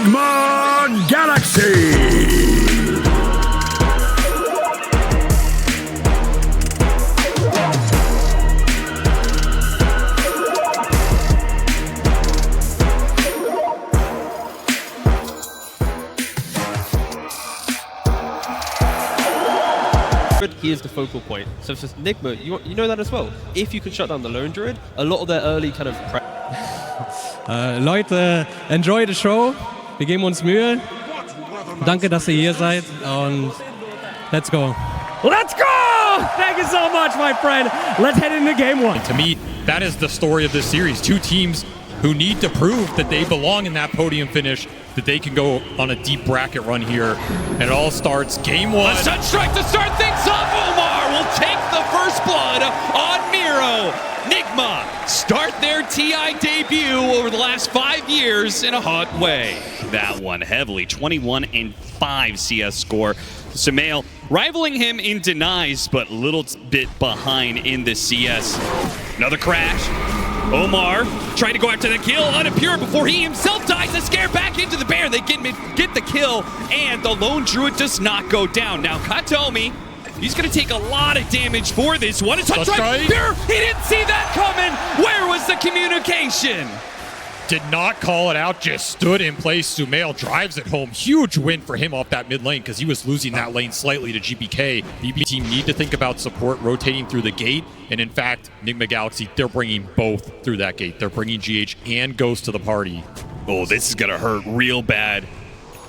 NIGMA Galaxy. He is the focal point. So for NIGMA, you know that as well. If you can shut down the lone druid, a lot of their early kind of Leute, enjoy the show. Wir geben uns Mühe. Danke, dass ihr hier seid. Und let's go. Let's go! Thank you so much, my friend. Let's head into game one. To me, that is the story of this series. Two teams who need to prove that they belong in that podium finish, that they can go on a deep bracket run here. And it all starts game one. A Sunstrike to start things off. Omar will take the first blood on Miro. NIGMA start their TI debut over the last 5 years in a hot way. That one heavily, 21-5 CS score. Sumail rivaling him in denies, but a little bit behind in the CS. Another crash. Omar trying to go after the kill on a pure before he himself dies. A scare back into the bear. They get the kill, and the lone druid does not go down. Now Katomi, he's going to take a lot of damage for this one. It's Sunstrike. Pure. He didn't see that coming. Where was the communication? Did not call it out, just stood in place. Sumail drives it home. Huge win for him off that mid lane because he was losing that lane slightly to GPK. BB team need to think about support rotating through the gate. And in fact, NIGMA Galaxy, they're bringing both through that gate. They're bringing GH and Ghost to the party. Oh, this is going to hurt real bad.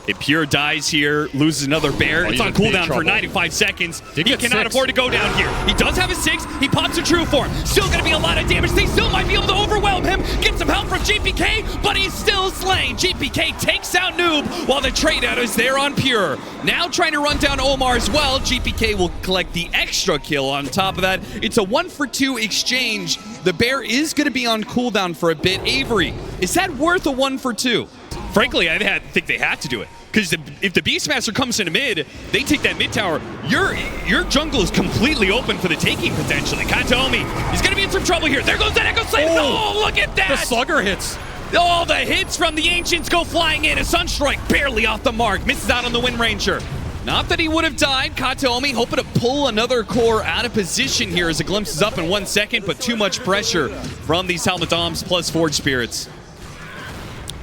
If Pure dies here, loses another bear. It's on cooldown for 95 seconds. He cannot afford to go down here. He does have a 6. He pops a true form. Still going to be a lot of damage. They still might be able to overwhelm him. Get some help from GPK, but he's still slain. GPK takes out Noob while the trade out is there on Pure. Now trying to run down Omar as well. GPK will collect the extra kill on top of that. It's a 1-for-2 exchange. The bear is going to be on cooldown for a bit. Avery, is that worth a 1-for-2? Frankly, I think they had to do it. Because if the Beastmaster comes into mid, they take that mid tower, your jungle is completely open for the taking potentially. Katomi, he's going to be in some trouble here. There goes that Echo Slave. Oh, look at that. The Slugger hits. All the hits from the Ancients go flying in. A Sunstrike barely off the mark. Misses out on the Wind Ranger. Not that he would have died. Katomi hoping to pull another core out of position here as it glimpses up in 1 second, but too much pressure from these Helmadoms plus Forge Spirits.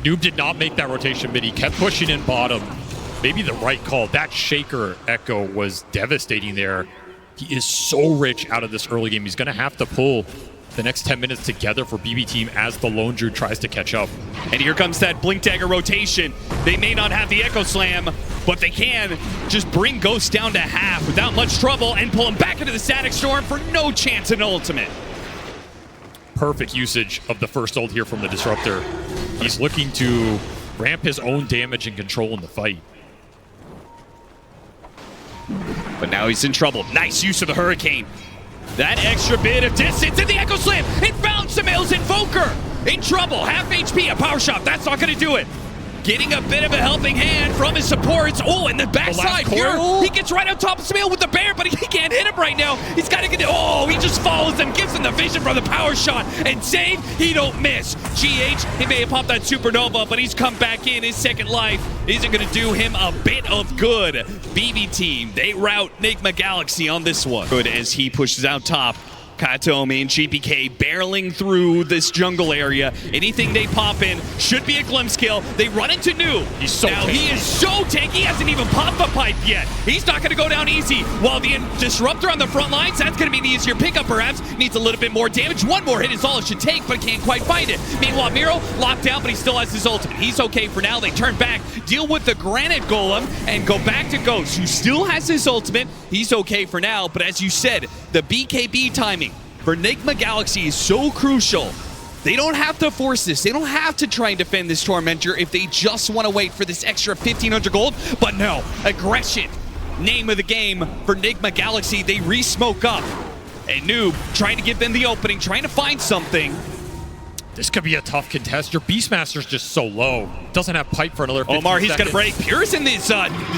Noob did not make that rotation mid. He kept pushing in bottom. Maybe the right call. That Shaker Echo was devastating there. He is so rich out of this early game. He's going to have to pull the next 10 minutes together for BB team as the Lone Druid tries to catch up. And here comes that Blink Dagger rotation. They may not have the Echo Slam, but they can just bring Ghost down to half without much trouble and pull him back into the Static Storm for no chance in ultimate. Perfect usage of the first ult here from the Disruptor. He's looking to ramp his own damage and control in the fight. But now he's in trouble. Nice use of the Hurricane. That extra bit of distance in the Echo Slam. It found Sumail's Invoker. In trouble. Half HP, a power shot. That's not going to do it. Getting a bit of a helping hand from his supports. Oh, and the backside here. He gets right on top of Sumail with the bear, but he can't hit him right now. He's got to get it. Oh, he just follows him, gives him the vision from the power shot, and save. He don't miss. GH, he may have popped that Supernova, but he's come back in. His second life isn't going to do him a bit of good. BB team, they rout NIGMA Galaxy on this one. Good as he pushes out top. Katomi and GPK barreling through this jungle area. Anything they pop in should be a glimpse kill. They run into Noob. He's so tanky. He is so tanky, he hasn't even popped the pipe yet. He's not going to go down easy. While the Disruptor on the front lines, that's going to be an easier pickup perhaps. Needs a little bit more damage. One more hit is all it should take, but can't quite find it. Meanwhile, Miro locked down, but he still has his ultimate. He's okay for now. They turn back, deal with the Granite Golem, and go back to Ghost, who still has his ultimate. He's okay for now, but as you said, the BKB timing for NIGMA Galaxy is so crucial. They don't have to force this. They don't have to try and defend this Tormentor if they just want to wait for this extra 1,500 gold. But no, aggression, name of the game for NIGMA Galaxy. They re-smoke up. And Noob trying to give them the opening, trying to find something. This could be a tough contest. Your Beastmaster's just so low. Doesn't have pipe for another 15 Omar, he's seconds. going to break. Pure's in this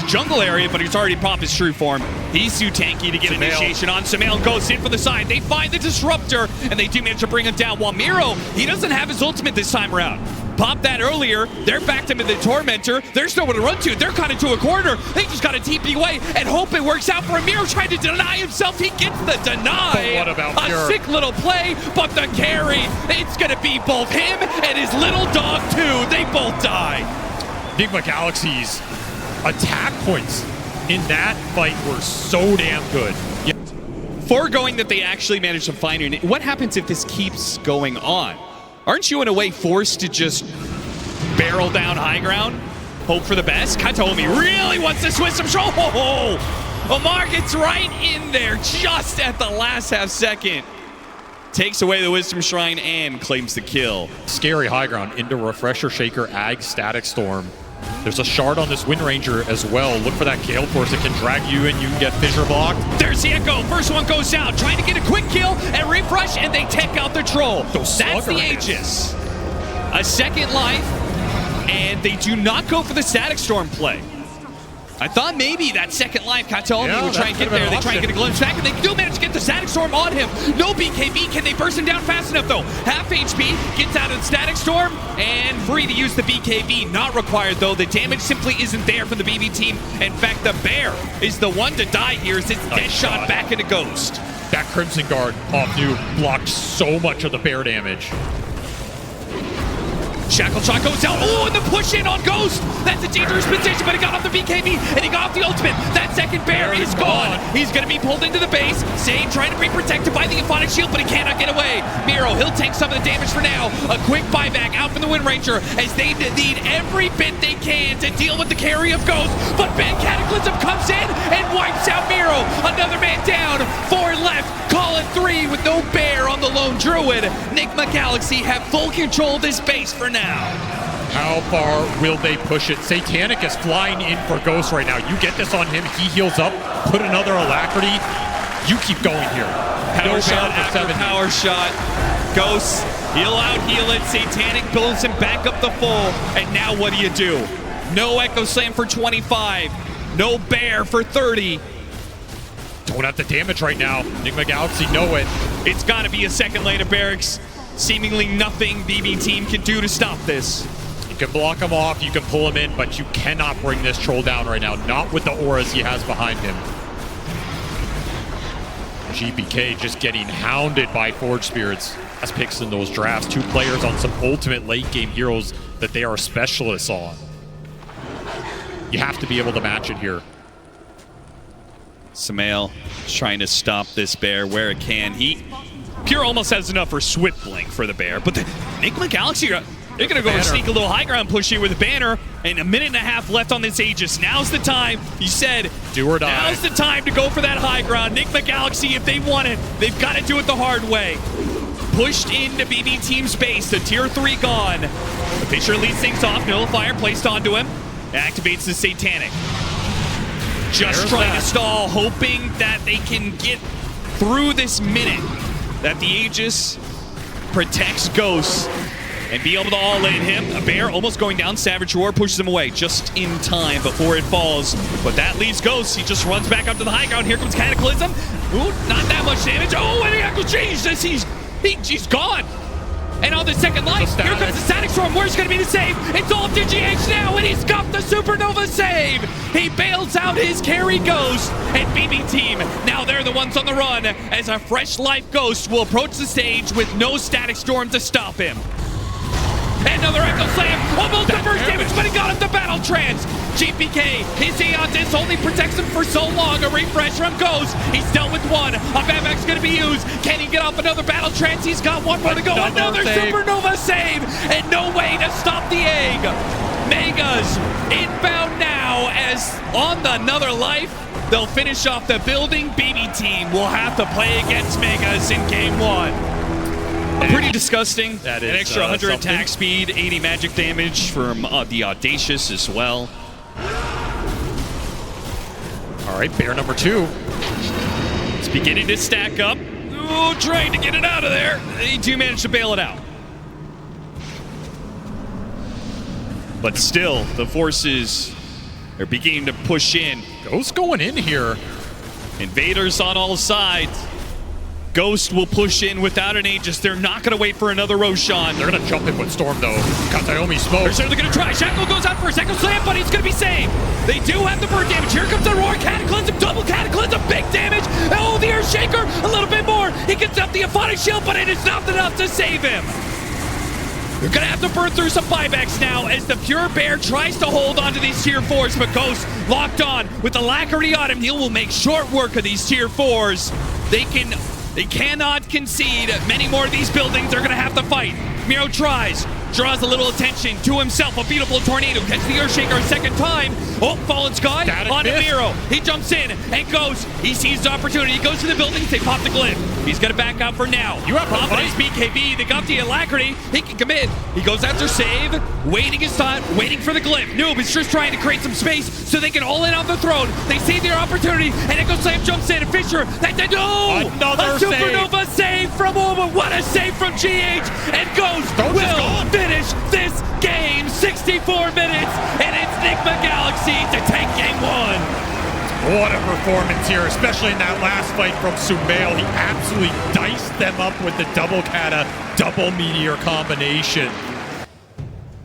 jungle area, but he's already popped his true form. He's too tanky to get initiation on. Sumail goes in for the side. They find the Disruptor, and they do manage to bring him down. While Miro, he doesn't have his ultimate this time around. popped that earlier. They're backed him in the Tormentor. There's nowhere to run to. They're kind of to a corner. They just got to TP away and hope it works out for him. Miro trying to deny himself. He gets the deny. But what about Pure? A sick little play, but the carry, it's going to be both him and his little dog too. They both die. NIGMA Galaxy's attack points in that fight were so damn good. Yeah. Foregoing that they actually managed to find her. What happens if this keeps going on? Aren't you in a way forced to just barrel down high ground? Hope for the best? Katomi really wants to switch some show. Omar gets right in there just at the last half second. Takes away the Wisdom Shrine and claims the kill. Scary high ground into Refresher Shaker, Ag, Static Storm. There's a shard on this Wind Ranger as well. Look for that Gale Force that can drag you and you can get fissure blocked. There's the Echo. First one goes down. Trying to get a quick kill and refresh, and they take out the Troll. That's the Aegis. A second life, and they do not go for the Static Storm play. I thought maybe that second life, Katomi would try and get there. They try and get a glimpse back, and they do manage to get the Static Storm on him. No BKB. Can they burst him down fast enough, though? Half HP, gets out of the Static Storm, and free to use the BKB. Not required, though. The damage simply isn't there for the BB team. In fact, the Bear is the one to die here as it's dead shot back into Ghost. That Crimson Guard off new blocked so much of the Bear damage. Shackle shot goes down. Oh, and the push in on Ghost. That's a dangerous position, but he got off the BKB and he got off the ultimate. That second Bear is gone. He's going to be pulled into the base. Same trying to be protected by the Infonic Shield, but he cannot get away. Miro, he'll take some of the damage for now. A quick buyback out from the Wind Ranger as they need every bit they can to deal with the carry of Ghost. But Ben Cataclysm comes in and wipes out Miro. Another man down. 4 left. Call it 3 with no Bear on the lone Druid. NIGMA Galaxy have full control of this base for now. How far will they push it? Satanic is flying in for Ghost right now. You get this on him, he heals up, put another Alacrity. You keep going here. Power shot after power shot. Ghost, he'll out heal it. Satanic builds him back up the full. And now what do? No Echo Slam for 25. No Bear for 30. Don't have the damage right now. NIGMA Galaxy know it. It's got to be a second lane of barracks. Seemingly nothing BB team can do to stop this. You can block him off, you can pull him in, but you cannot bring this Troll down right now. Not with the auras he has behind him. GBK just getting hounded by Forge Spirits. As picks in those drafts, 2 players on some ultimate late game heroes that they are specialists on. You have to be able to match it here. Sumail trying to stop this Bear where it can. Pure almost has enough for Swift Blink for the Bear, but the NIGMA Galaxy, they're going to go and sneak a little high ground push here with a banner, and a minute and a half left on this Aegis. Now's the time. You said, do or die. Now's the time to go for that high ground. NIGMA Galaxy, if they want it, they've got to do it the hard way. Pushed into BB team space, the tier 3 gone. The Fisher leads things off, Nullifier placed onto him, activates the Satanic. Just trying to stall, hoping that they can get through this minute. That the Aegis protects Ghost and be able to all-in him. A Bear almost going down. Savage Roar pushes him away just in time before it falls. But that leaves Ghost. He just runs back up to the high ground. Here comes Cataclysm. Ooh, not that much damage. Oh, and he has to change this. He's gone. And on the second life, here comes the Static Storm. Where's going to be the save? It's all DGH now, and he's got the Supernova save. He bails out his carry Ghost, and BB team, now they're the ones on the run, as a fresh life Ghost will approach the stage with no Static Storm to stop him. Another Echo Slam, almost the first damage, but he got him the Battle Trance. GPK, his Aeontis only protects him for so long. A refresh from Ghost. He's dealt with one. A Bavac's going to be used. Can he get off another Battle Trance? He's got one more to go. Another Supernova save, and no way to stop the egg. Megas inbound now as on another life. They'll finish off the building. BB team will have to play against Megas in game 1. Pretty disgusting. That is an extra 100 attack speed, 80 magic damage from the Audacious as well. All right, Bear number 2. It's beginning to stack up. Oh, trying to get it out of there. They do manage to bail it out. But still, the forces are beginning to push in. Ghost going in here. Invaders on all sides. Ghost will push in without an Aegis. They're not going to wait for another Roshan. They're going to jump in with Storm, though. Katayomi smoke. They're certainly going to try. Shackle goes out first. Echo Slam, but he's going to be saved. They do have the bird damage. Here comes the Roar. Cataclysm, double Cataclysm, big damage. Oh, the Earthshaker, a little bit more. He gets up the Aphotic Shield, but it is not enough to save him. You're going to have to burn through some buybacks now as the Pure Bear tries to hold on to these tier 4s, but Ghost locked on with the Alacrity on him. He will make short work of these tier 4s. They cannot concede many more of these buildings. They're going to have to fight. Miro tries, draws a little attention to himself. A beautiful tornado, gets the Earthshaker a second time. Oh, Fallen Sky onto Miro. He jumps in and goes. He sees the opportunity. He goes to the buildings. They pop the glyph. He's going to back out for now. You have Providence BKB. They got the Alacrity. He can commit. He goes after save, waiting his time, waiting for the glyph. Noob is just trying to create some space so they can all in on the throne. They see their opportunity, and Echo Slam jumps in. And Fisher, another a supernova save from Oma. What a save from GH. And Ghost will finish this game. 64 minutes, and it's NIGMA Galaxy to take game 1. What a performance here, especially in that last fight from Sumail. He absolutely diced them up with the double kata, double meteor combination.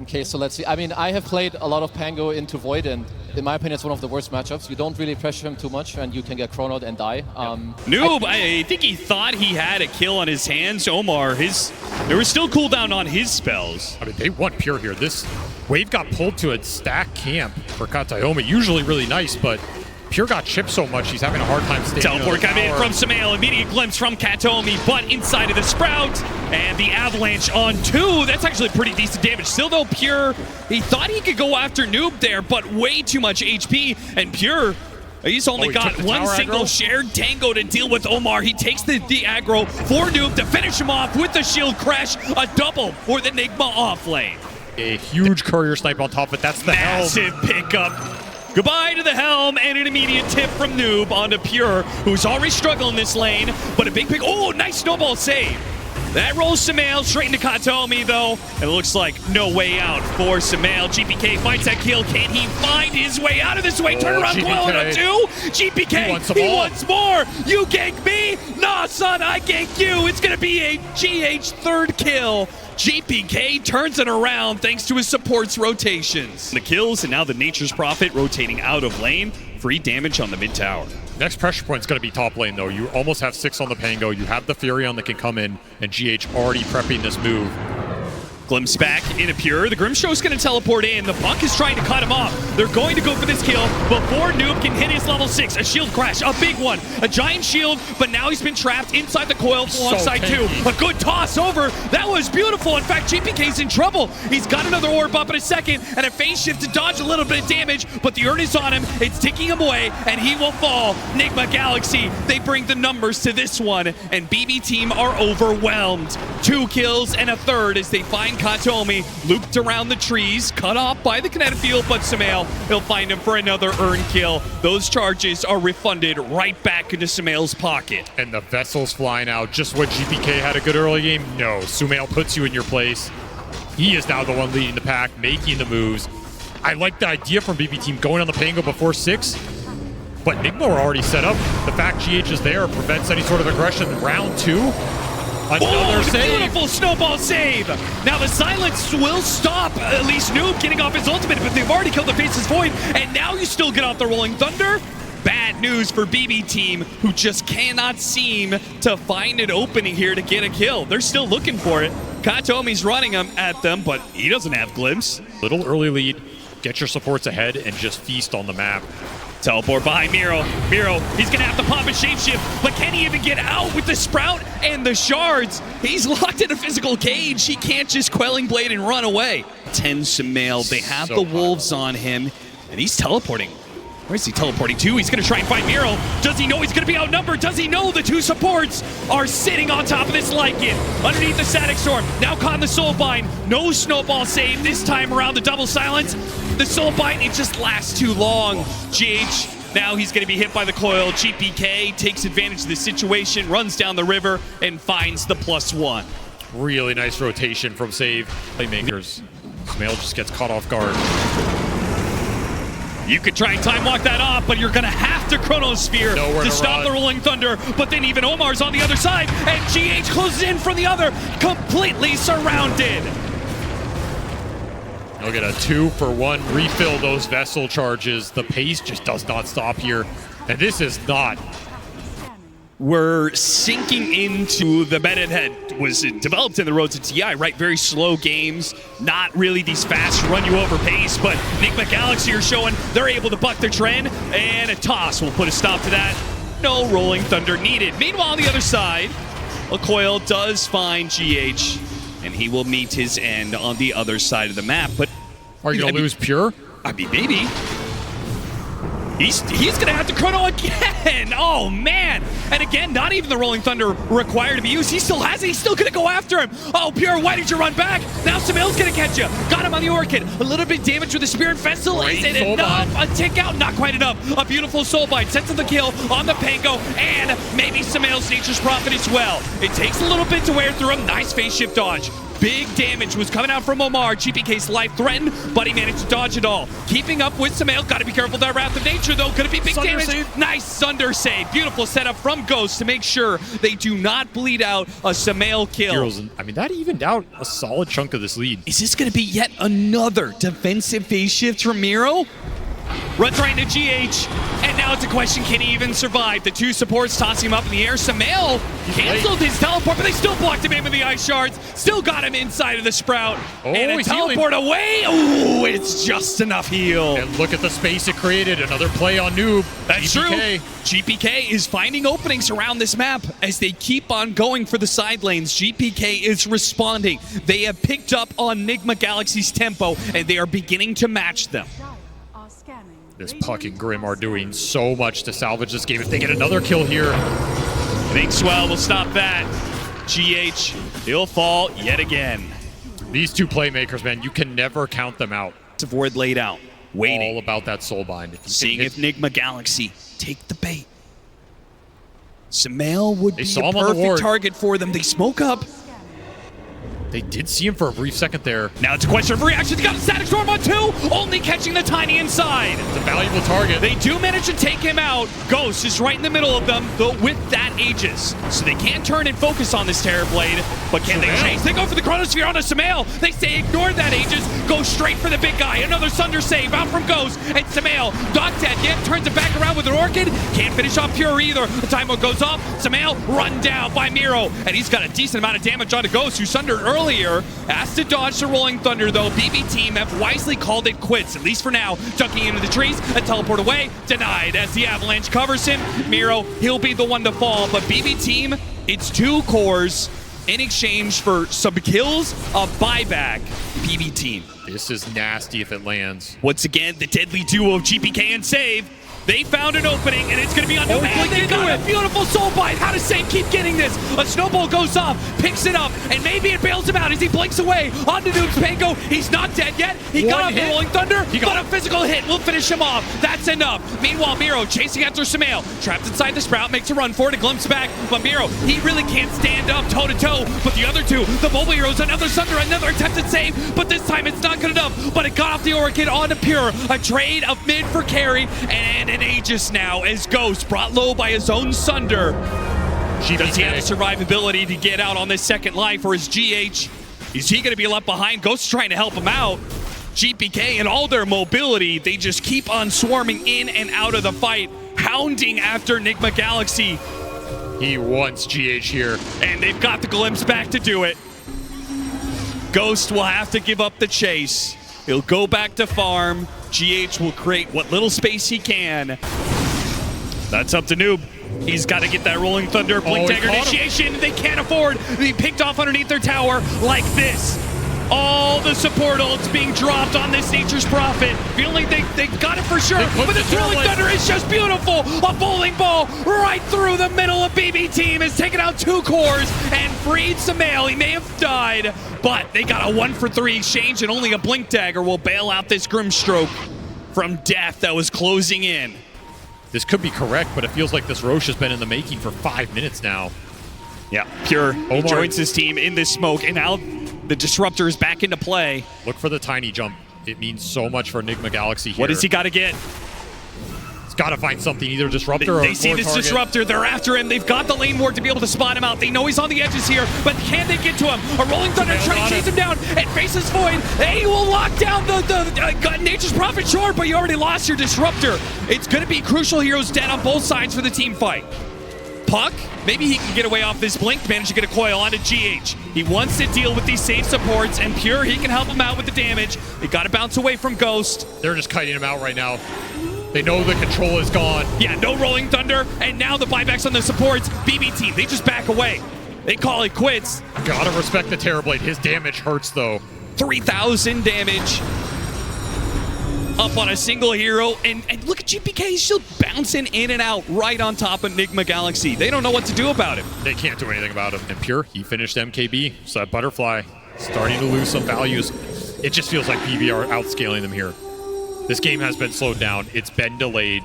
Okay, so let's see. I mean, I have played a lot of Pango into Void, and in my opinion, it's one of the worst matchups. You don't really pressure him too much, and you can get chronoed and die. Noob, I think he thought he had a kill on his hands. Omar, there was still cooldown on his spells. I mean, they want Pure here. This wave got pulled to a stack camp for Katayomi. Usually really nice, but Pure got chipped so much, he's having a hard time staying. Teleport coming in from Sumail. Immediate glimpse from Katayomi, but inside of the Sprout. And the Avalanche on 2. That's actually pretty decent damage. Still though, Pure, he thought he could go after Noob there, but way too much HP. And Pure, he's only got one single aggro. Shared tango to deal with Omar. He takes the aggro for Noob to finish him off with the shield crash. A double for the NIGMA off lane. A huge courier snipe on top of it. That's the massive pickup. Goodbye to the helm and an immediate tip from Noob onto Pure, who's already struggling this lane, but a big pick. Oh, nice snowball save. That rolls Sumail straight into Katayomi, though. It looks like no way out for Sumail. GPK fights that kill. Can he find his way out of this way? Turn around, coil on 2. GPK, he wants more. You gank me? Nah, son, I gank you. It's going to be a GH third kill. GPK turns it around thanks to his support's rotations. The kills, and now the Nature's Prophet rotating out of lane. Free damage on the mid tower. Next pressure point is going to be top lane, though. You almost have 6 on the Pango. You have the Furion that can come in, and GH already prepping this move. Glimpse back into Pure. The Grimshow's going to teleport in. The Buck is trying to cut him off. They're going to go for this kill before Noob can hit his level 6. A shield crash, a big one. A giant shield, but now he's been trapped inside the coil alongside 2. A good toss over. That was beautiful. In fact, GPK's in trouble. He's got another orb up in a second and a phase shift to dodge a little bit of damage, but the Urn is on him. It's ticking him away, and he will fall. NIGMA Galaxy, they bring the numbers to this one, and BB team are overwhelmed. 2 kills and a third as they find Katayomi looped around the trees, cut off by the kinetic field, but Sumail, he'll find him for another Urn kill. Those charges are refunded right back into Sumail's pocket. And the vessel's flying out. Just what GPK had a good early game? No, Sumail puts you in your place. He is now the one leading the pack, making the moves. I like the idea from BB team going on the Pango before 6, but NIGMA were already set up. The fact GH is there prevents any sort of aggression. Round 2. Another save. Beautiful snowball save. Now the silence will stop at least Noob getting off his ultimate, but they've already killed the Faceless Void, and now you still get off the Rolling Thunder. Bad news for BB team, who just cannot seem to find an opening here to get a kill. They're still looking for it. Katayomi's running at them, but he doesn't have glimpse. Little early lead. Get your supports ahead and just feast on the map. Teleport behind Miro. Miro, he's going to have to pop a shapeshift, but can he even get out with the Sprout and the shards? He's locked in a physical cage. He can't just Quelling Blade and run away. 10 Sumail. They have the Wolves on him, and he's teleporting. Where's he teleporting to? He's going to try and find Miro. Does he know he's going to be outnumbered? Does he know the 2 supports are sitting on top of this Lycan? Underneath the Static Storm. Now caught in the Soulbind. No snowball save this time around. The double silence. The Soulbind, it just lasts too long. GH, now he's going to be hit by the coil. GPK takes advantage of the situation, runs down the river, and finds the +1. Really nice rotation from save playmakers. Sumail just gets caught off guard. You could try and time walk that off, but you're going to have to Chronosphere to stop the Rolling Thunder. But then even Omar's on the other side, and GH closes in from the other, completely surrounded. Look at a 2-for-1 refill those vessel charges. The pace just does not stop here. And this is not. We're sinking into the meta that was developed in the road to TI, right? Very slow games, not really these fast run-you-over pace, but NIGMA Galaxy are showing they're able to buck their trend, and a toss will put a stop to that. No Rolling Thunder needed. Meanwhile, on the other side, Coil does find GH, and he will meet his end on the other side of the map. But are you going to lose Pure? I mean, maybe. He's going to have to chrono again. Oh, man. And again, not even the Rolling Thunder required to be used. He still has it. He's still going to go after him. Oh, Pure, why did you run back? Now Sumail's going to catch you. Got him on the Orchid. A little bit damage with the Spirit Vessel. Is it enough? A tick out? Not quite enough. A beautiful Soul Bind. Sets him the kill on the Pango. And maybe Sumail's Nature's Prophet as well. It takes a little bit to wear through him. Nice phase shift dodge. Big damage was coming out from Omar. GPK's life threatened, but he managed to dodge it all. Keeping up with Sumail. Got to be careful of that Wrath of Nature, though. Could it be big Sunder damage? save. Nice Sunder save. Beautiful setup from Ghost to make sure they do not bleed out a Sumail kill. Heroes, I mean, that evened out a solid chunk of this lead. Is this going to be yet another defensive phase shift from Miro? Runs right into GH, and now it's a question, can he even survive? The two supports tossing him up in the air. Sumail canceled his teleport, but they still blocked him in with the ice shards. Still got him inside of the Sprout. And a teleport away. Ooh, it's just enough heal. And look at the space it created. Another play on Noob. That's GPK. true. GPK is finding openings around this map as they keep on going for the side lanes. GPK is responding. They have picked up on NIGMA Galaxy's tempo, and they are beginning to match them. This Puck and Grim are doing so much to salvage this game. If they get another kill here, Big Swell will stop that. GH, he'll fall yet again. These two playmakers, man, you can never count them out. Ward laid out, waiting. All about that Soul Bind. Seeing if NIGMA Galaxy take the bait. Sumail would be a perfect target for them. They smoke up. They did see him for a brief second there. Now it's a question of reaction. They got a Static Storm on two, only catching the Tiny inside. It's a valuable target. They do manage to take him out. Ghost is right in the middle of them, though with that Aegis. So they can turn and focus on this Terrorblade, but can they chase? They go for the Chronosphere on a Sumail. They say ignore that Aegis, go straight for the big guy. Another Sunder save out from Ghost, and Sumail, not dead yet, turns it back around with an Orchid. Can't finish off Pure either. The timer goes off. Sumail run down by Miro, and he's got a decent amount of damage onto Ghost, who sundered earlier. Has to dodge the Rolling Thunder, though. BB team have wisely called it quits, at least for now. Ducking into the trees, a teleport away, denied as the Avalanche covers him. Miro, he'll be the one to fall, but BB team, it's 2 cores in exchange for some kills, a buyback. BB team. This is nasty if it lands. Once again, the deadly duo of GPK and Save. They found an opening, and it's going to be on Noob. And they got a beautiful Soul Bind. How does Save keep getting this? A snowball goes off, picks it up, and maybe it bails him out as he blinks away onto Noob's Pango. He's not dead yet. He got off the Rolling Thunder, but a physical hit will finish him off. That's enough. Meanwhile, Miro chasing after Sumail. Trapped inside the Sprout, makes a run for it, a glimpse back. But Miro, he really can't stand up toe-to-toe. But the other two, the Mobile Heroes, another Sunder, another attempted save. But this time it's not good enough. But it got off the Orchid onto Pure. A trade of mid for carry, and an Aegis now as Ghost brought low by his own Sunder. Does he have the survivability to get out on this second life, or is GH? Is he going to be left behind? Ghost trying to help him out. GPK and all their mobility, they just keep on swarming in and out of the fight, hounding after NIGMA Galaxy. He wants GH here. And they've got the glimpse back to do it. Ghost will have to give up the chase. He'll go back to farm. GH will create what little space he can. That's up to Noob. He's got to get that Rolling Thunder Blink Dagger initiation. They can't afford to be picked off underneath their tower like this. All the support ults being dropped on this Nature's Prophet. Feeling they got it for sure, but this Rolling Thunder is just beautiful. A bowling ball right through the middle of BB team has taken out 2 cores and freed Sumail. He may have died, but they got a 1-for-3 exchange, and only a Blink Dagger will bail out this Grimstroke from death that was closing in. This could be correct, but it feels like this Roche has been in the making for 5 minutes now. Yeah, Pure he joins his team in this smoke, and now the Disruptor is back into play. Look for the tiny jump. It means so much for NIGMA Galaxy here. What does he got to get? He's got to find something, either Disruptor or They see this target. Disruptor. They're after him. They've got the lane ward to be able to spot him out. They know he's on the edges here, but can they get to him? A Rolling Thunder trying to chase him down and faces Void. They will lock down the Nature's Prophet, sure, but you already lost your Disruptor. It's going to be crucial heroes dead on both sides for the team fight. Puck, maybe he can get away off this blink, manage to get a coil onto GH. He wants to deal with these safe supports, and Pure, he can help him out with the damage. They got to bounce away from Ghost. They're just kiting him out right now. They know the control is gone. Yeah, no Rolling Thunder, and now the buybacks on the supports. BB team, they just back away. They call it quits. Gotta respect the Terrorblade. His damage hurts, though. 3,000 damage. Up on a single hero, and look at GPK, he's still bouncing in and out right on top of NIGMA Galaxy. They don't know what to do about him. They can't do anything about him. And Pure, he finished MKB, so that Butterfly starting to lose some values. It just feels like PB are outscaling them here. This game has been slowed down. It's been delayed.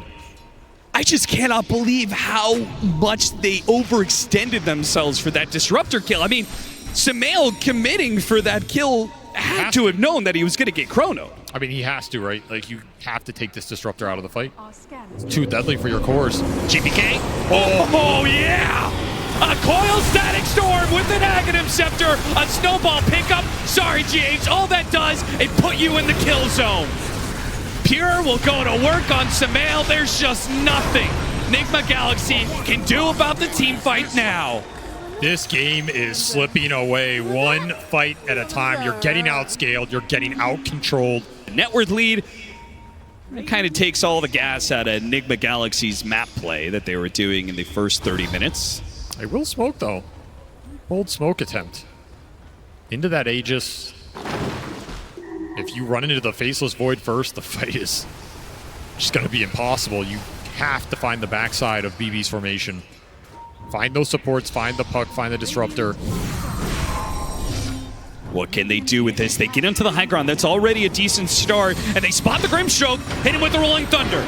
I just cannot believe how much they overextended themselves for that Disruptor kill. I mean, Sumail committing for that kill had to have known that he was going to get Chrono. I mean, he has to, right? Like, you have to take this Disruptor out of the fight. It's too deadly for your cores. GPK? Oh yeah! A Coil Static Storm with an Aghanim Scepter, a Snowball pickup. Sorry, GH, all that does is put you in the kill zone. Pure will go to work on Sumail. There's just nothing NIGMA Galaxy can do about the team fight now. This game is slipping away one fight at a time. You're getting outscaled. You're getting out-controlled. Net worth lead. It kind of takes all the gas out of NIGMA Galaxy's map play that they were doing in the first 30 minutes. They will smoke, though. Bold smoke attempt. Into that Aegis. If you run into the Faceless Void first, the fight is just going to be impossible. You have to find the backside of BB's formation. Find those supports, find the Puck, find the Disruptor. What can they do with this? They get into the high ground. That's already a decent start. And they spot the Grimstroke, hit him with the Rolling Thunder.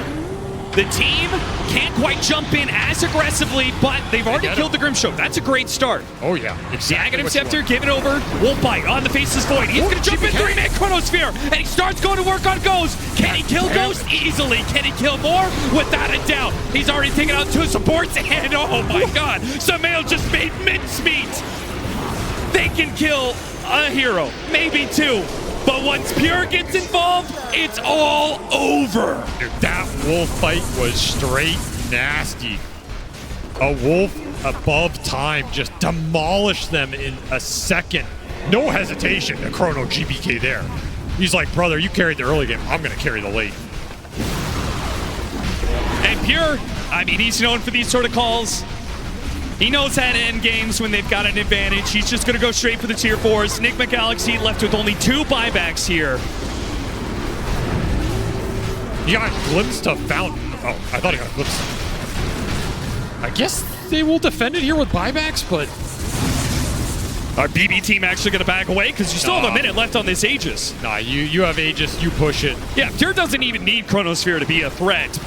The team can't quite jump in as aggressively, but they've already killed the Grimstroke. That's a great start. Oh, yeah. Exactly. The Aghanim Scepter, give it over. Wolf Bite on the Faceless Void. He's going to jump in 3-man Chronosphere, and he starts going to work on Ghost. Can he kill Ghost? Easily. Can he kill more? Without a doubt. He's already taken out 2 supports, and oh my god, Sumail just made mincemeat. They can kill a hero, maybe 2. But once Pure gets involved, it's all over. Dude, that Wolf fight was straight nasty. A Wolf above time just demolished them in a second. No hesitation to Chrono GBK there. He's like, brother, you carried the early game. I'm going to carry the late. And Pure, I mean, he's known for these sort of calls. He knows how to end games when they've got an advantage. He's just going to go straight for the tier 4s. NIGMA Galaxy left with only 2 buybacks here. He got glimpsed to Fountain. Oh, I thought he got glimpsed. I guess they will defend it here with buybacks, but... Our BB team actually going to back away? Because you still have a minute left on this Aegis. Nah, you have Aegis, you push it. Yeah, Pure doesn't even need Chronosphere to be a threat.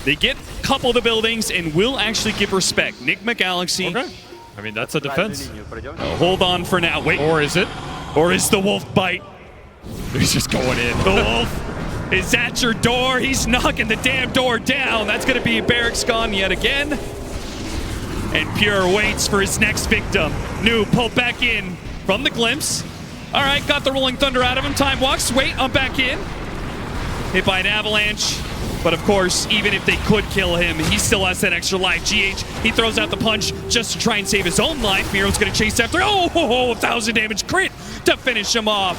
They get a couple of the buildings and will actually give respect. NIGMA Galaxy. Okay. I mean, that's a defense. Hold on for now. Wait. Or is it? Or is the Wolf Bite? He's just going in. The Wolf is at your door. He's knocking the damn door down. That's going to be Barracks gone yet again. And Pure waits for his next victim. New pulled back in from the glimpse. All right, got the Rolling Thunder out of him. Time walks. Wait, I'm back in. Hit by an avalanche. But of course, even if they could kill him, he still has that extra life. GH, he throws out the punch just to try and save his own life. Miro's going to chase after. Oh, 1,000 damage crit to finish him off.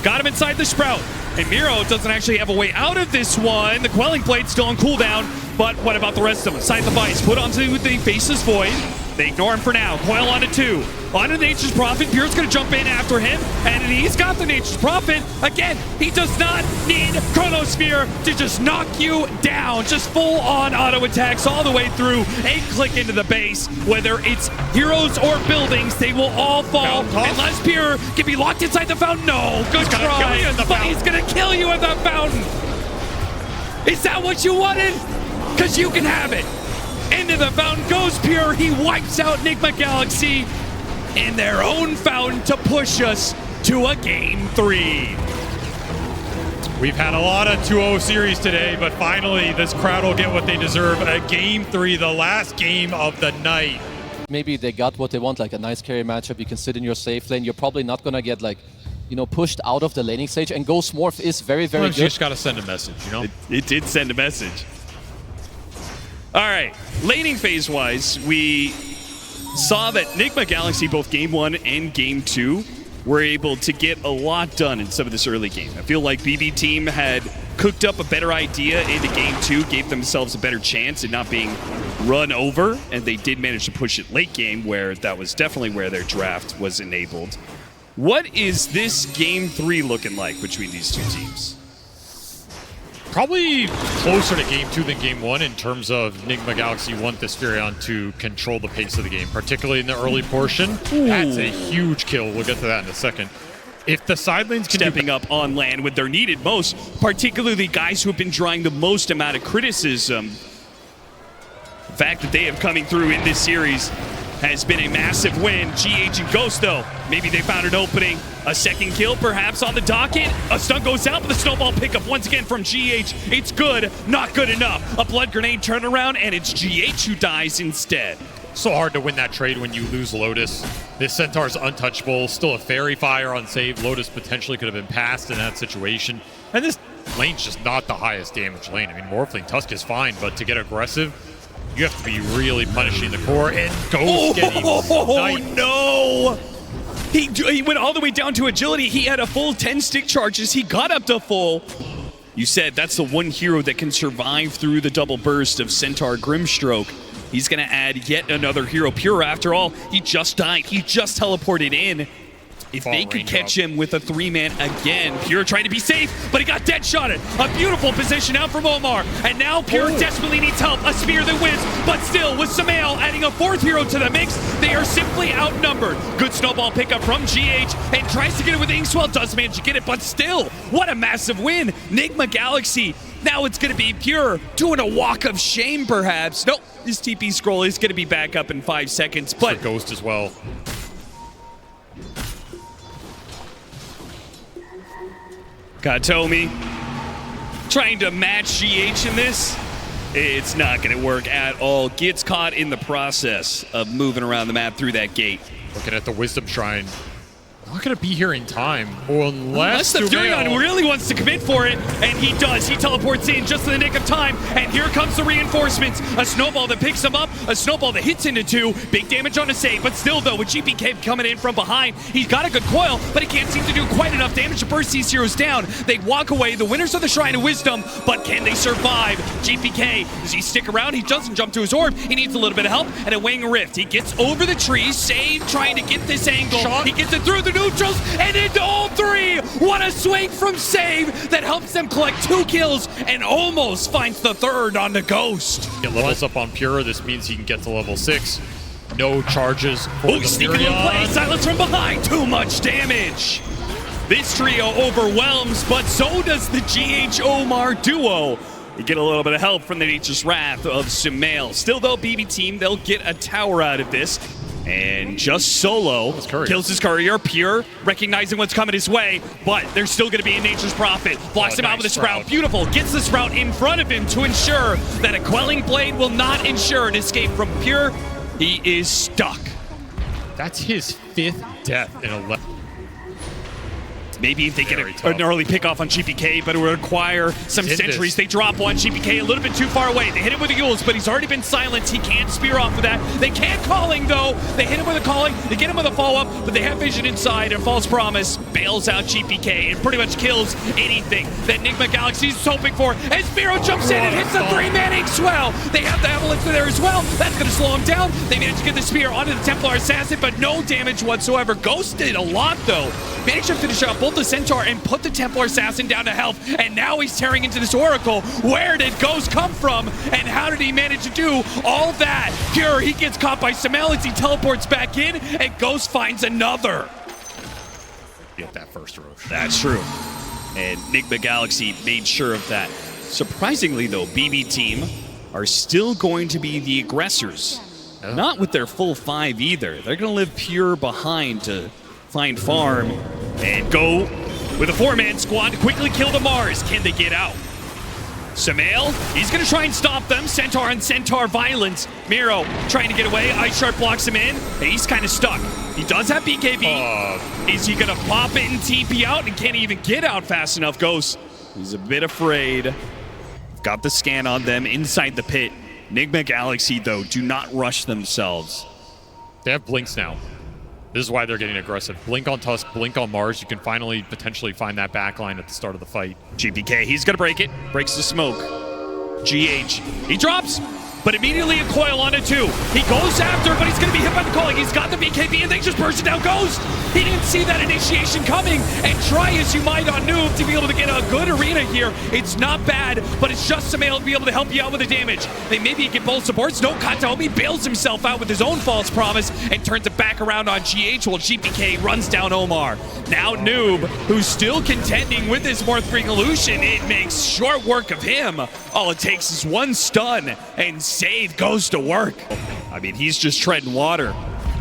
Got him inside the Sprout. And Miro doesn't actually have a way out of this one. The Quelling Blade's still on cooldown. But what about the rest of them? Side the Vice, put onto the Faceless Void. They ignore him for now. Coil onto 2. Onto Nature's Prophet. Pure's going to jump in after him. And he's got the Nature's Prophet. Again, he does not need Chronosphere to just knock you down. Just full-on auto attacks all the way through. A click into the base. Whether it's heroes or buildings, they will all fall. Unless Pure can be locked inside the fountain. No, good try. But he's going to kill you in the fountain. Is that what you wanted? Because you can have it. Into the fountain goes Pure. He wipes out NIGMA Galaxy in their own fountain to push us to a game 3. We've had a lot of 2-0 series today, but finally this crowd will get what they deserve. A Game 3, the last game of the night. Maybe they got what they want, like a nice carry matchup. You can sit in your safe lane. You're probably not going to get like, you know, pushed out of the laning stage. And Ghost Morph is very, very Sometimes good. you just got to send a message, you know? It did send a message. All right, laning phase-wise, we saw that NIGMA Galaxy, both Game 1 and Game 2, were able to get a lot done in some of this early game. I feel like BB Team had cooked up a better idea into Game 2, gave themselves a better chance in not being run over, and they did manage to push it late game, where that was definitely where their draft was enabled. What is this Game 3 looking like between these two teams? Probably closer to Game 2 than Game 1 in terms of NIGMA Galaxy want this Furion to control the pace of the game, particularly in the early portion. Ooh. That's a huge kill. We'll get to that in a second. If the side lanes can stepping up on land when they're needed most, particularly guys who have been drawing the most amount of criticism, the fact that they have coming through in this series has been a massive win. GH and Ghost, though, maybe they found an opening. A second kill, perhaps, on the docket. A stun goes out, but the snowball pickup once again from GH. It's good, not good enough. A blood grenade turnaround, and it's GH who dies instead. So hard to win that trade when you lose Lotus. This Centaur's untouchable. Still a Fairy Fire on save. Lotus potentially could have been passed in that situation. And this lane's just not the highest damage lane. I mean, Morphling Tusk is fine, but to get aggressive, you have to be really punishing the core, and Ghost getting sniped. No! He went all the way down to agility. He had a full 10 stick charges. He got up to full. You said that's the one hero that can survive through the double burst of Centaur Grimstroke. He's going to add yet another hero. Pure, after all, he just died. He just teleported in. If they could catch him with a 3-man again, Pure trying to be safe, but he got dead shotted. A beautiful position out from Omar, and now Pure desperately needs help. A spear that wins, but still with Sumail adding a 4th hero to the mix, they are simply outnumbered. Good snowball pickup from GH, and tries to get it with Inkswell, does manage to get it, but still, what a massive win. NIGMA Galaxy, now it's going to be Pure doing a walk of shame, perhaps. Nope, his TP scroll is going to be back up in 5 seconds, but for Ghost as well. Katomi trying to match GH in this. It's not going to work at all. Gets caught in the process of moving around the map through that gate. Looking at the Wisdom Shrine. Not going to be here in time. Unless the Furion really wants to commit for it, and he does. He teleports in just in the nick of time, and here comes the reinforcements. A snowball that picks him up, a snowball that hits into 2. Big damage on a save, but still, though, with GPK coming in from behind, he's got a good coil, but he can't seem to do quite enough damage to burst these heroes down. They walk away, the winners of the Shrine of Wisdom, but can they survive? GPK, does he stick around? He doesn't jump to his orb. He needs a little bit of help, and a Wing Rift. He gets over the trees, Save trying to get this angle. He gets it through the neutrals and into all 3. What a swing from Save that helps them collect 2 kills and almost finds the 3rd on the Ghost. It levels up on Pure. This means he can get to level 6. No charges for the sneaking in play. Silence from behind. Too much damage. This trio overwhelms, but so does the GH Omar duo. You get a little bit of help from the Nature's Wrath of Sumail. Still, though, BB Team, they'll get a tower out of this. And just solo kills his courier. Pure recognizing what's coming his way, but there's still going to be a Nature's Prophet. Blocks him out with a Sprout. Beautiful. Gets the Sprout in front of him to ensure that a Quelling Blade will not ensure an escape from Pure. He is stuck. That's his 5th death in 11. Maybe if they get an early pick off on GPK, but it would require some sentries. They drop one. GPK a little bit too far away. They hit him with the Yules, but he's already been silenced. He can't spear off of that. They can't Calling, though. They hit him with a Calling. They get him with a follow-up, but they have vision inside, and False Promise bails out GPK and pretty much kills anything that NIGMA Galaxy is hoping for. As Miro jumps in and hits the 3-man Inkswell. They have the Avalanche there as well. That's going to slow him down. They managed to get the spear onto the Templar Assassin, but no damage whatsoever. Ghost did a lot, though. Managed to finish up both the Centaur and put the Templar Assassin down to health, and now he's tearing into this Oracle. Where did Ghost come from, and how did he manage to do all that? Pure, he gets caught by Sumail as he teleports back in, and Ghost finds another. Get that first Roche. That's true. And NIGMA Galaxy made sure of that. Surprisingly, though, BB Team are still going to be the aggressors. Not with their full 5 either. They're going to leave Pure behind to find farm and go with a 4-man squad to quickly kill the Mars. Can they get out? Sumail, he's going to try and stop them. Centaur and Centaur violence. Miro trying to get away. Ice Shark blocks him in. He's kind of stuck. He does have BKB. Is he going to pop it and TP out? And can't even get out fast enough. Ghost, he's a bit afraid. Got the scan on them inside the pit. NIGMA Galaxy, though, do not rush themselves. They have blinks now. This is why they're getting aggressive. Blink on Tusk, blink on Mars. You can finally potentially find that backline at the start of the fight. GPK, he's gonna break it. Breaks the smoke. GH, he drops, but immediately a coil onto 2. He goes after, but he's gonna be hit by the calling. He's got the BKB and they just burst it down. Ghost, he didn't see that initiation coming. And try as you might on Noob to be able to get a good arena here. It's not bad, but it's just Sumail to be able to help you out with the damage. They maybe get both supports. No, Kataomi bails himself out with his own false promise and turns it back around on GH while GPK runs down Omar. Now Noob, who's still contending with his Morphing Illusion, it makes short work of him. All it takes is one stun and Save goes to work. I mean, he's just treading water.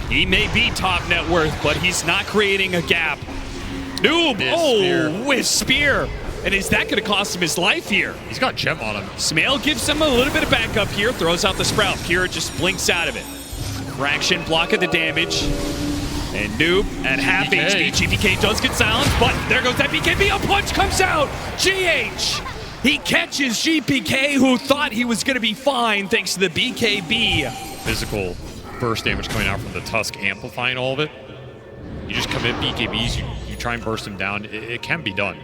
He may be top net worth, but he's not creating a gap. Noob, with spear. And is that going to cost him his life here? He's got gem on him. Sumail gives him a little bit of backup here, throws out the Sprout. Pure just blinks out of it. Fraction block of the damage. And Noob at half HP. GPK does get silenced, but there goes that BKB. A punch comes out. GH. He catches GPK, who thought he was going to be fine thanks to the BKB. Physical burst damage coming out from the Tusk, amplifying all of it. You just commit BKBs, you try and burst him down. It can be done,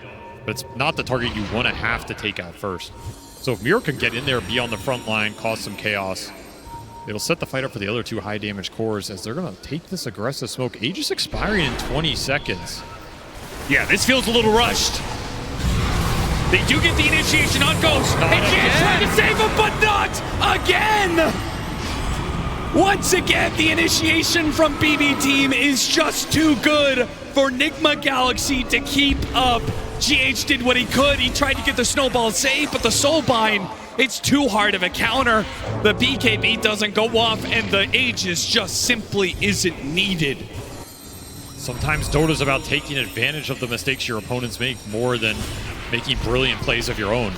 but it's not the target you want to have to take out first. So if Miro can get in there, be on the front line, cause some chaos, it'll set the fight up for the other 2 high damage cores as they're going to take this aggressive smoke. Aegis expiring in 20 seconds. Yeah, this feels a little rushed. They do get the initiation on Ghost, and Jan's trying to save him, but not again! Once again, the initiation from BB Team is just too good for NIGMA Galaxy to keep up. GH did what he could. He tried to get the snowball safe, but the Soulbind, it's too hard of a counter. The BKB doesn't go off, and the Aegis just simply isn't needed. Sometimes Dota's about taking advantage of the mistakes your opponents make more than making brilliant plays of your own.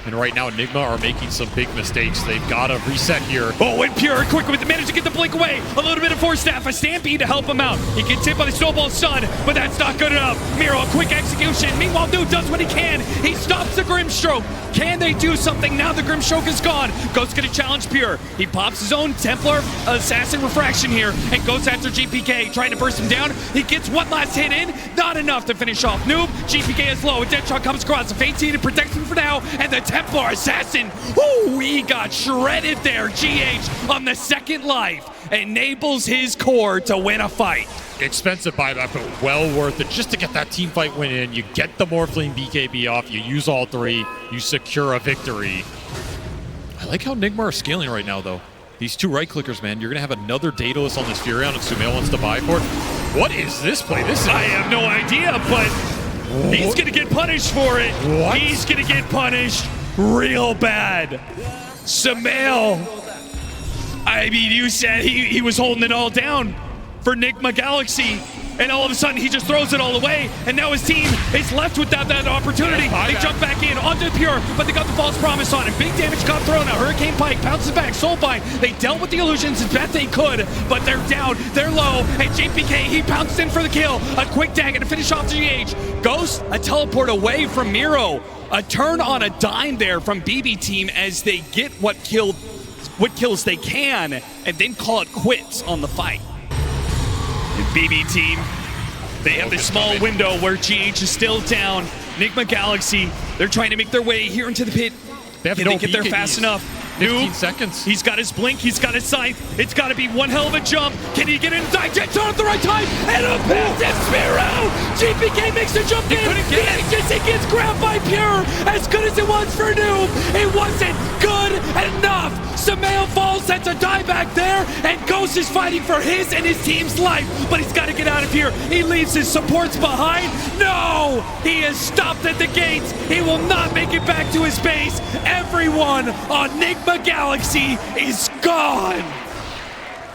And right now, NIGMA are making some big mistakes. They've got to reset here. Oh, and Pure quick with the manage to get the blink away. A little bit of Force Staff, a Stampede to help him out. He gets hit by the Snowball Stun, but that's not good enough. Miro, a quick execution. Meanwhile, Noob does what he can. He stops the Grimstroke. Can they do something now the Grimstroke is gone? Ghost's gonna challenge Pure. He pops his own Templar Assassin Refraction here and goes after GPK, trying to burst him down. He gets one last hit in, not enough to finish off Noob. GPK is low, a Deadshot comes across. The Fate Seed protects him for now, and the Templar Assassin, ooh, he got shredded there. GH on the second life enables his core to win a fight. Expensive buyback, but well worth it just to get that team fight win in. You get the Morphling BKB off, you use all 3, you secure a victory. I like how NIGMA are scaling right now, though. These 2 right clickers, man, you're going to have another Daedalus on this Furion if Sumail wants to buy for it. What is this play? I have no idea, but he's going to get punished for it. What? He's going to get punished real bad. Sumail, I mean, you said he was holding it all down for NIGMA Galaxy, and all of a sudden he just throws it all away, and now his team is left without that opportunity. They jump back in onto Pure, but they got the false promise on him. Big damage got thrown out. Hurricane Pike bounces back. Soulbind, they dealt with the illusions as best they could, but they're down, they're low, and JPK, he pounces in for the kill. A quick dagger to finish off GH. Ghost, a teleport away from Miro. A turn on a dime there from BB Team as they get what kills they can, and then call it quits on the fight. BB Team, they have this small window where GH is still down. NIGMA Galaxy, they're trying to make their way here into the pit. Can they get there fast enough? 15 seconds. He's got his blink, he's got his scythe. It's got to be one hell of a jump. Can he get in? Digest at the right time, and a passive Spiro! GPK makes the jump in. He gets grabbed by Pure. As good as it was for Noob, it wasn't good enough. Sumail falls, sets a die back there, and Ghost is fighting for his and his team's life. But he's got to get out of here. He leaves his supports behind. No! He is stopped at the gates. He will not make it back to his base. Everyone on NIGMA Galaxy is gone.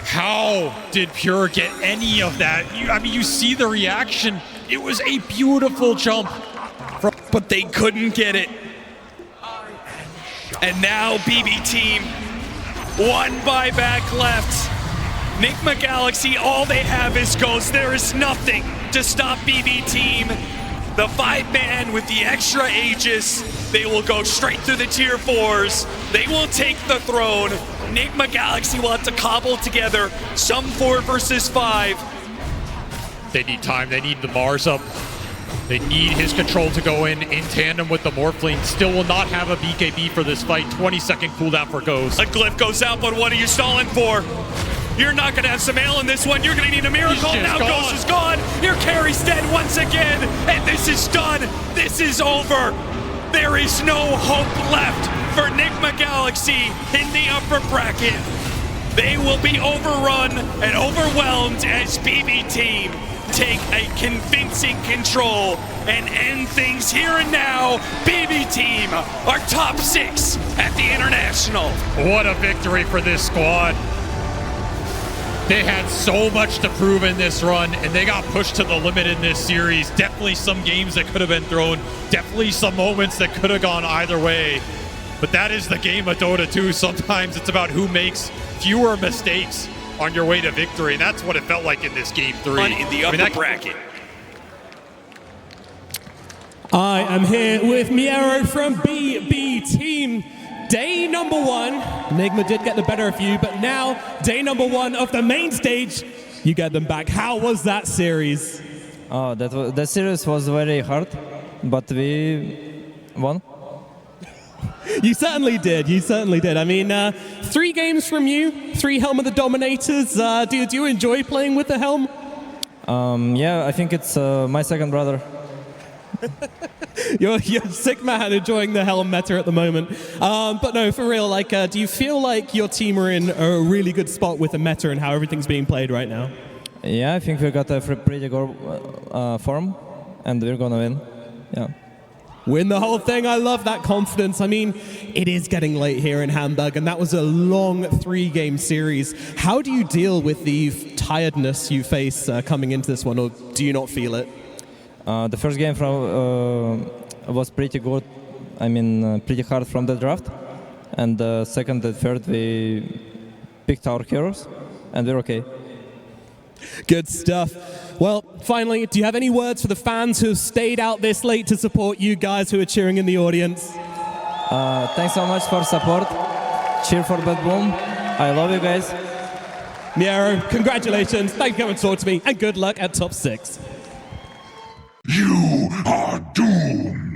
How did Pure get any of that? I mean, you see the reaction. It was a beautiful jump. But they couldn't get it. And now BB Team, one buyback left. NIGMA Galaxy, all they have is Ghost. There is nothing to stop BB Team. The 5-man with the extra Aegis, they will go straight through the tier 4s. They will take the throne. NIGMA Galaxy will have to cobble together some 4 versus 5. They need time, they need the Mars up. They need his control to go in tandem with the Morphling. Still will not have a BKB for this fight. 20-second cooldown for Ghost. A glyph goes out, but what are you stalling for? You're not going to have some ale in this one. You're going to need a miracle. Now gone. Ghost is gone. Your carry's dead once again. And this is done. This is over. There is no hope left for NIGMA Galaxy in the upper bracket. They will be overrun and overwhelmed as BB Team take a convincing control and end things here and now. BB Team are top 6 at the International. What a victory for this squad. They had so much to prove in this run, and they got pushed to the limit in this series. Definitely some games that could have been thrown. Definitely some moments that could have gone either way. But that is the game of Dota 2. Sometimes it's about who makes fewer mistakes on your way to victory, and that's what it felt like in this game 3. In the upper bracket. I am here with Miero from BB Team. Day number 1, NIGMA did get the better of you, but now day number 1 of the main stage, you get them back. How was that series? Oh, that series was very hard, but we won. You certainly did. You certainly did. I mean, 3 games from you, 3 Helm of the Dominators. Do you enjoy playing with the Helm? Yeah, I think it's my second brother. You're a sick man enjoying the Helm meta at the moment. But no, for real, like, do you feel like your team are in a really good spot with the meta and how everything's being played right now? Yeah, I think we got a pretty good form, and we're gonna win. Yeah. Win the whole thing. I love that confidence. I mean, it is getting late here in Hamburg, and that was a long 3-game series. How do you deal with the tiredness you face coming into this one, or do you not feel it? The first game was pretty good. I mean, pretty hard from the draft. And the second and third, we picked our heroes, and we're okay. Good stuff. Well, finally, do you have any words for the fans who have stayed out this late to support you guys who are cheering in the audience? Thanks so much for support. Cheer for Bad Boom. I love you guys. Miero, congratulations. Thank you for coming to talk to me, and good luck at top 6. You are doomed.